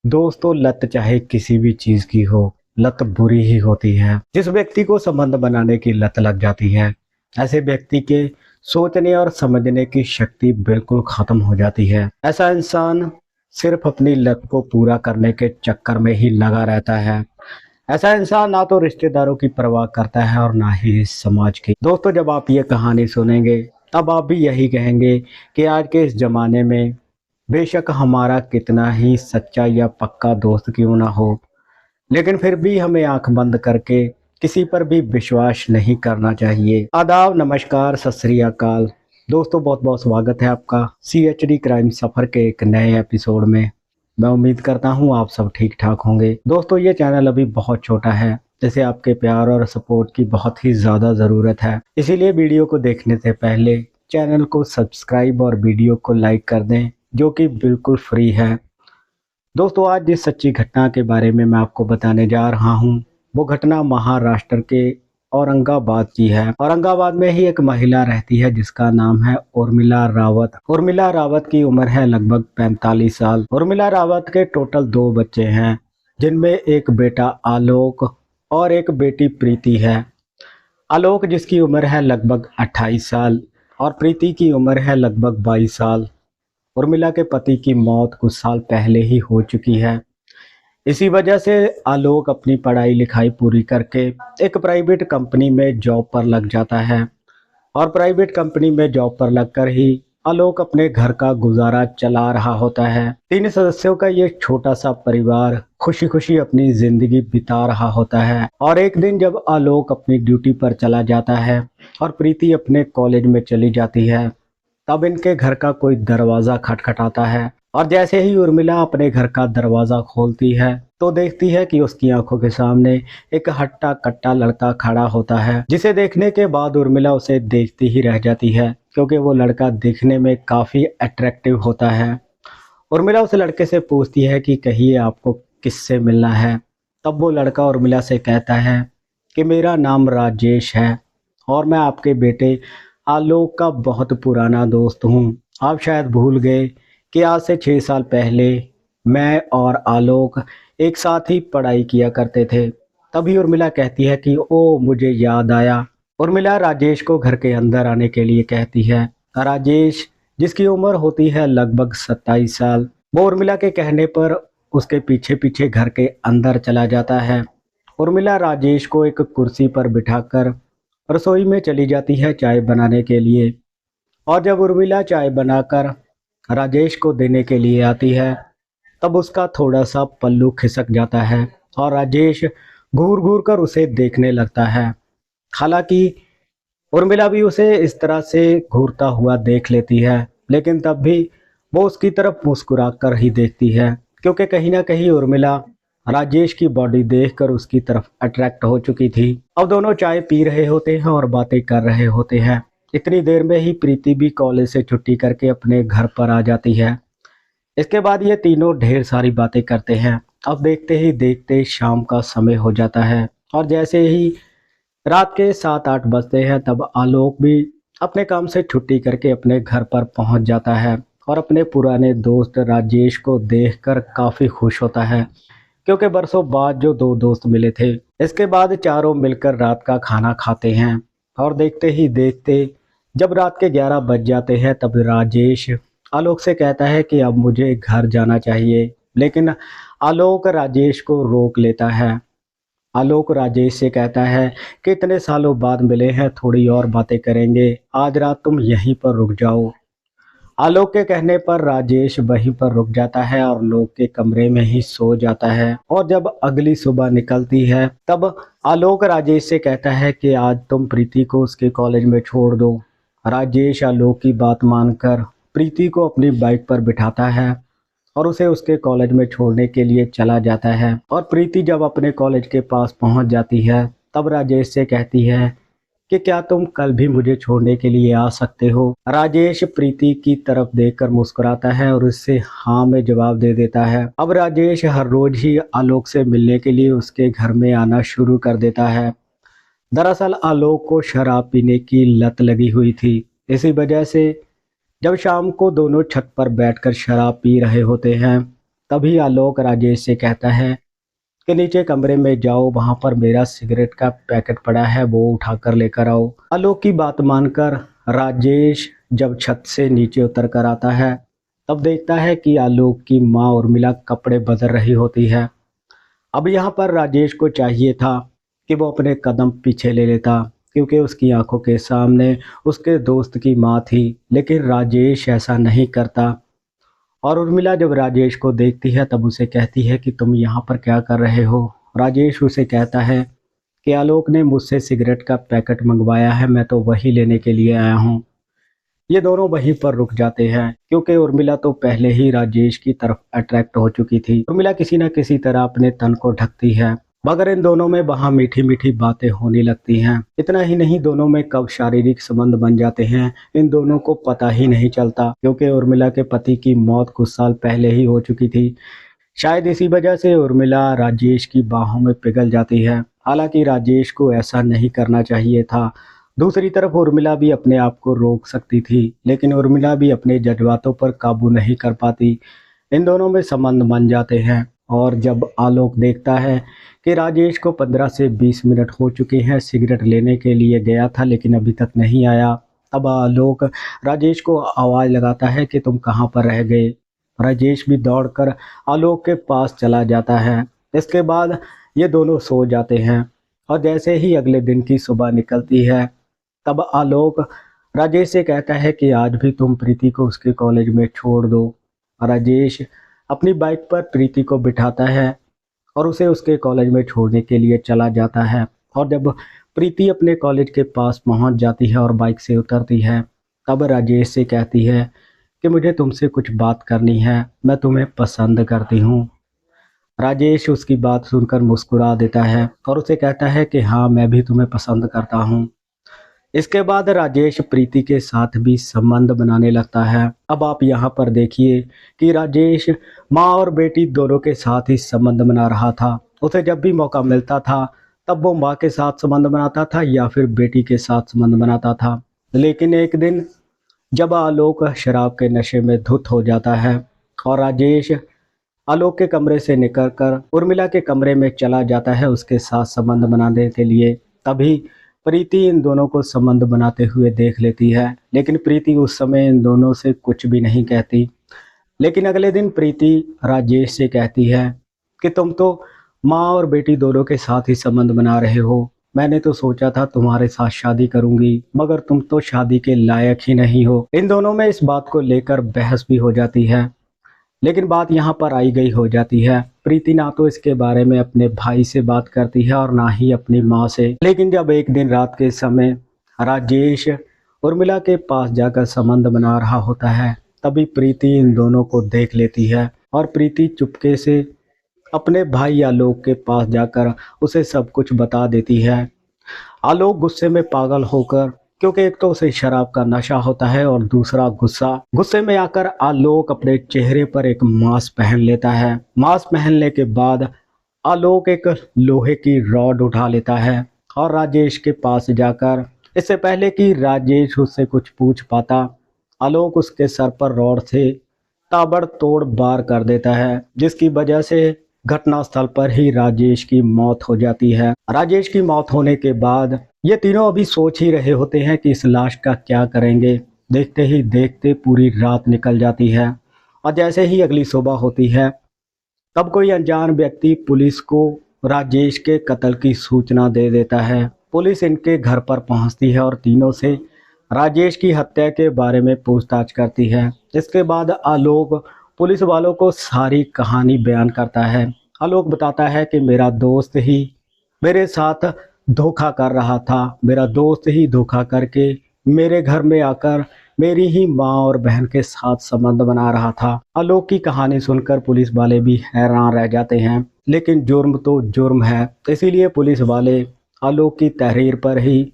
दोस्तों लत चाहे किसी भी चीज की हो, लत बुरी ही होती है। जिस व्यक्ति को संबंध बनाने की लत लग जाती है, ऐसे व्यक्ति के सोचने और समझने की शक्ति बिल्कुल खत्म हो जाती है। ऐसा इंसान सिर्फ अपनी लत को पूरा करने के चक्कर में ही लगा रहता है। ऐसा इंसान ना तो रिश्तेदारों की परवाह करता है और ना ही इस समाज की। दोस्तों जब आप ये कहानी सुनेंगे तब आप भी यही कहेंगे कि आज के इस जमाने में बेशक हमारा कितना ही सच्चा या पक्का दोस्त क्यों ना हो, लेकिन फिर भी हमें आंख बंद करके किसी पर भी विश्वास नहीं करना चाहिए। आदाब, नमस्कार, सत श्री अकाल। दोस्तों बहुत बहुत स्वागत है आपका CHD क्राइम सफर के एक नए एपिसोड में। मैं उम्मीद करता हूँ आप सब ठीक ठाक होंगे। दोस्तों ये चैनल अभी बहुत छोटा है, जैसे आपके प्यार और सपोर्ट की बहुत ही ज़्यादा ज़रूरत है। इसीलिए वीडियो को देखने से पहले चैनल को सब्सक्राइब और वीडियो को लाइक कर दें, जो कि बिल्कुल फ्री है। दोस्तों आज जिस सच्ची घटना के बारे में मैं आपको बताने जा रहा हूँ, वो घटना महाराष्ट्र के औरंगाबाद की है। औरंगाबाद में ही एक महिला रहती है जिसका नाम है उर्मिला रावत। उर्मिला रावत की उम्र है लगभग 45 साल। उर्मिला रावत के टोटल 2 बच्चे हैं, जिनमें एक बेटा आलोक और एक बेटी प्रीति है। आलोक जिसकी उम्र है लगभग 28 साल और प्रीति की उम्र है लगभग 22 साल। उर्मिला के पति की मौत कुछ साल पहले ही हो चुकी है। इसी वजह से आलोक अपनी पढ़ाई लिखाई पूरी करके एक प्राइवेट कंपनी में जॉब पर लग जाता है और प्राइवेट कंपनी में जॉब पर लगकर ही आलोक अपने घर का गुजारा चला रहा होता है। 3 सदस्यों का ये छोटा सा परिवार खुशी खुशी अपनी जिंदगी बिता रहा होता है। और एक दिन जब आलोक अपनी ड्यूटी पर चला जाता है और प्रीति अपने कॉलेज में चली जाती है, तब इनके घर का कोई दरवाजा खटखटाता है। और जैसे ही उर्मिला अपने घर का दरवाजा खोलती है तो देखती है कि उसकी आंखों के सामने एक हट्टा कट्टा लड़का खड़ा होता है, जिसे देखने के बाद उर्मिला उसे देखती ही रह जाती है, क्योंकि वो लड़का दिखने में काफी अट्रैक्टिव होता है। उर्मिला उस लड़के से पूछती है कि कहिए आपको किससे मिलना है। तब वो लड़का उर्मिला से कहता है कि मेरा नाम राजेश है और मैं आपके बेटे आलोक का बहुत पुराना दोस्त हूँ। आप शायद भूल गए कि आज से 6 साल पहले मैं और आलोक एक साथ ही पढ़ाई किया करते थे। तभी उर्मिला कहती है कि ओ मुझे याद आया। उर्मिला राजेश को घर के अंदर आने के लिए कहती है। राजेश जिसकी उम्र होती है लगभग 27 साल, वो उर्मिला के कहने पर उसके पीछे पीछे घर के अंदर चला जाता है। उर्मिला राजेश को एक कुर्सी पर बिठाकर रसोई में चली जाती है चाय बनाने के लिए। और जब उर्मिला चाय बनाकर राजेश को देने के लिए आती है, तब उसका थोड़ा सा पल्लू खिसक जाता है और राजेश घूर घूर कर उसे देखने लगता है। हालांकि उर्मिला भी उसे इस तरह से घूरता हुआ देख लेती है, लेकिन तब भी वो उसकी तरफ मुस्कुरा कर ही देखती है, क्योंकि कहीं ना कहीं उर्मिला राजेश की बॉडी देखकर उसकी तरफ अट्रैक्ट हो चुकी थी। अब दोनों चाय पी रहे होते हैं और बातें कर रहे होते हैं। इतनी देर में ही प्रीति भी कॉलेज से छुट्टी करके अपने घर पर आ जाती है। इसके बाद ये तीनों ढेर सारी बातें करते हैं। अब देखते ही देखते शाम का समय हो जाता है और जैसे ही रात के 7-8 बजते हैं, तब आलोक भी अपने काम से छुट्टी करके अपने घर पर पहुंच जाता है और अपने पुराने दोस्त राजेश को देखकर काफ़ी खुश होता है, क्योंकि बरसों बाद जो 2 दोस्त मिले थे। इसके बाद चारों मिलकर रात का खाना खाते हैं और देखते ही देखते जब रात के 11 बज जाते हैं, तब राजेश आलोक से कहता है कि अब मुझे घर जाना चाहिए, लेकिन आलोक राजेश को रोक लेता है। आलोक राजेश से कहता है कि इतने सालों बाद मिले हैं, थोड़ी और बातें करेंगे, आज रात तुम यहीं पर रुक जाओ। आलोक के कहने पर राजेश वहीं पर रुक जाता है और आलोक के कमरे में ही सो जाता है। और जब अगली सुबह निकलती है, तब आलोक राजेश से कहता है कि आज तुम प्रीति को उसके कॉलेज में छोड़ दो। राजेश आलोक की बात मानकर प्रीति को अपनी बाइक पर बिठाता है और उसे उसके कॉलेज में छोड़ने के लिए चला जाता है। और प्रीति जब अपने कॉलेज के पास पहुंच जाती है, तब राजेश से कहती है कि क्या तुम कल भी मुझे छोड़ने के लिए आ सकते हो। राजेश प्रीति की तरफ देखकर मुस्कुराता है और उससे हाँ में जवाब दे देता है। अब राजेश हर रोज ही आलोक से मिलने के लिए उसके घर में आना शुरू कर देता है। दरअसल आलोक को शराब पीने की लत लगी हुई थी। इसी वजह से जब शाम को दोनों छत पर बैठकर शराब पी रहे होते हैं, तभी आलोक राजेश से कहता है कि नीचे कमरे में जाओ, वहां पर मेरा सिगरेट का पैकेट पड़ा है, वो उठाकर लेकर आओ। आलोक की बात मानकर राजेश जब छत से नीचे उतर कर आता है तब देखता है कि आलोक की माँ उर्मिला कपड़े बदल रही होती है। अब यहाँ पर राजेश को चाहिए था कि वो अपने कदम पीछे ले लेता, क्योंकि उसकी आंखों के सामने उसके दोस्त की माँ थी, लेकिन राजेश ऐसा नहीं करता। और उर्मिला जब राजेश को देखती है तब उसे कहती है कि तुम यहाँ पर क्या कर रहे हो। राजेश उसे कहता है कि आलोक ने मुझसे सिगरेट का पैकेट मंगवाया है, मैं तो वही लेने के लिए आया हूँ। ये दोनों वहीं पर रुक जाते हैं, क्योंकि उर्मिला तो पहले ही राजेश की तरफ अट्रैक्ट हो चुकी थी। उर्मिला किसी न किसी तरह अपने तन को ढकती है, मगर इन दोनों में वहाँ मीठी मीठी बातें होने लगती हैं। इतना ही नहीं, दोनों में कब शारीरिक संबंध बन जाते हैं इन दोनों को पता ही नहीं चलता, क्योंकि उर्मिला के पति की मौत कुछ साल पहले ही हो चुकी थी। शायद इसी वजह से उर्मिला राजेश की बाहों में पिघल जाती है। हालांकि राजेश को ऐसा नहीं करना चाहिए था। दूसरी तरफ उर्मिला भी अपने आप को रोक सकती थी, लेकिन उर्मिला भी अपने जज्बातों पर काबू नहीं कर पाती। इन दोनों में संबंध बन जाते हैं। और जब आलोक देखता है कि राजेश को 15 से 20 मिनट हो चुके हैं, सिगरेट लेने के लिए गया था लेकिन अभी तक नहीं आया, तब आलोक राजेश को आवाज़ लगाता है कि तुम कहाँ पर रह गए। राजेश भी दौड़कर आलोक के पास चला जाता है। इसके बाद ये दोनों सो जाते हैं। और जैसे ही अगले दिन की सुबह निकलती है तब आलोक राजेश से कहता है कि आज भी तुम प्रीति को उसके कॉलेज में छोड़ दो। राजेश अपनी बाइक पर प्रीति को बिठाता है और उसे उसके कॉलेज में छोड़ने के लिए चला जाता है। और जब प्रीति अपने कॉलेज के पास पहुंच जाती है और बाइक से उतरती है तब राजेश से कहती है कि मुझे तुमसे कुछ बात करनी है, मैं तुम्हें पसंद करती हूँ। राजेश उसकी बात सुनकर मुस्कुरा देता है और उसे कहता है कि हाँ, मैं भी तुम्हें पसंद करता हूँ। इसके बाद राजेश प्रीति के साथ भी संबंध बनाने लगता है। अब आप यहाँ पर देखिए कि राजेश माँ और बेटी दोनों के साथ ही संबंध बना रहा था। उसे जब भी मौका मिलता था तब वो माँ के साथ संबंध बनाता था या फिर बेटी के साथ संबंध बनाता था। लेकिन एक दिन जब आलोक शराब के नशे में धुत हो जाता है और राजेश आलोक के कमरे से निकलकर उर्मिला के कमरे में चला जाता है उसके साथ संबंध बनाने के लिए, तभी प्रीति इन दोनों को संबंध बनाते हुए देख लेती है। लेकिन प्रीति उस समय इन दोनों से कुछ भी नहीं कहती। लेकिन अगले दिन प्रीति राजेश से कहती है कि तुम तो माँ और बेटी दोनों के साथ ही संबंध बना रहे हो। मैंने तो सोचा था तुम्हारे साथ शादी करूंगी, मगर तुम तो शादी के लायक ही नहीं हो। इन दोनों में इस बात को लेकर बहस भी हो जाती है। लेकिन बात यहाँ पर आई गई हो जाती है। प्रीति ना तो इसके बारे में अपने भाई से बात करती है और ना ही अपनी माँ से। लेकिन जब एक दिन रात के समय राजेश उर्मिला के पास जाकर संबंध बना रहा होता है तभी प्रीति इन दोनों को देख लेती है और प्रीति चुपके से अपने भाई आलोक के पास जाकर उसे सब कुछ बता देती है। आलोक गुस्से में पागल होकर, क्योंकि एक तो उसे शराब का नशा होता है और दूसरा गुस्से में आकर आलोक अपने चेहरे पर एक मास्क पहन लेता है। मास्क पहनने के बाद आलोक एक लोहे की रॉड उठा लेता है और राजेश के पास जाकर, इससे पहले कि राजेश उससे कुछ पूछ पाता, आलोक उसके सर पर रॉड से ताबड़तोड़ वार कर देता है, जिसकी वजह से घटनास्थल पर ही राजेश की मौत हो जाती है। राजेश की मौत होने के बाद ये तीनों अभी सोच ही रहे होते हैं कि इस लाश का क्या करेंगे। देखते ही देखते पूरी रात निकल जाती है और जैसे ही अगली सुबह होती है तब कोई अनजान व्यक्ति पुलिस को राजेश के कत्ल की सूचना दे देता है। पुलिस इनके घर पर पहुंचती है और तीनों से राजेश की हत्या के बारे में पूछताछ करती है। इसके बाद आलोक पुलिस वालों को सारी कहानी बयान करता है। आलोक बताता है कि मेरा दोस्त ही मेरे साथ धोखा कर रहा था, मेरा दोस्त ही धोखा करके मेरे घर में आकर मेरी ही माँ और बहन के साथ संबंध बना रहा था। आलोक की कहानी सुनकर पुलिस वाले भी हैरान रह जाते हैं, लेकिन जुर्म तो जुर्म है, इसीलिए पुलिस वाले आलोक की तहरीर पर ही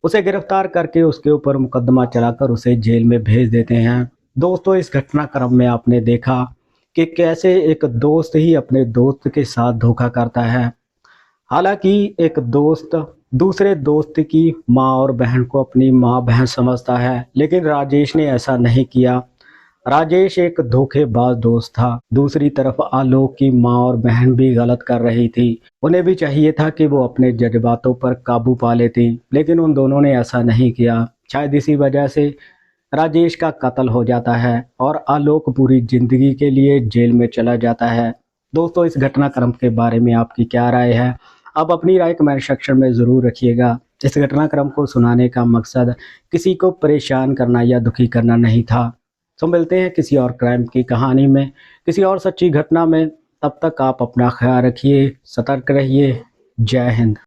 उसे गिरफ्तार करके उसके ऊपर मुकदमा चलाकर उसे जेल में भेज देते हैं। दोस्तों, इस घटनाक्रम में आपने देखा कि कैसे एक दोस्त ही अपने दोस्त के साथ धोखा करता है। हालांकि एक दोस्त दूसरे दोस्त की माँ और बहन को अपनी माँ बहन समझता है, लेकिन राजेश ने ऐसा नहीं किया। राजेश एक धोखेबाज दोस्त था। दूसरी तरफ आलोक की माँ और बहन भी गलत कर रही थी। उन्हें भी चाहिए था कि वो अपने जज्बातों पर काबू पा लेती, लेकिन उन दोनों ने ऐसा नहीं किया। शायद इसी वजह से राजेश का कत्ल हो जाता है और आलोक पूरी जिंदगी के लिए जेल में चला जाता है। दोस्तों, इस घटनाक्रम के बारे में आपकी क्या राय है? आप अपनी राय कमेंट सेक्शन में ज़रूर रखिएगा। इस घटनाक्रम को सुनाने का मकसद किसी को परेशान करना या दुखी करना नहीं था। तो मिलते हैं किसी और क्राइम की कहानी में, किसी और सच्ची घटना में। तब तक आप अपना ख्याल रखिए, सतर्क रहिए। जय हिंद।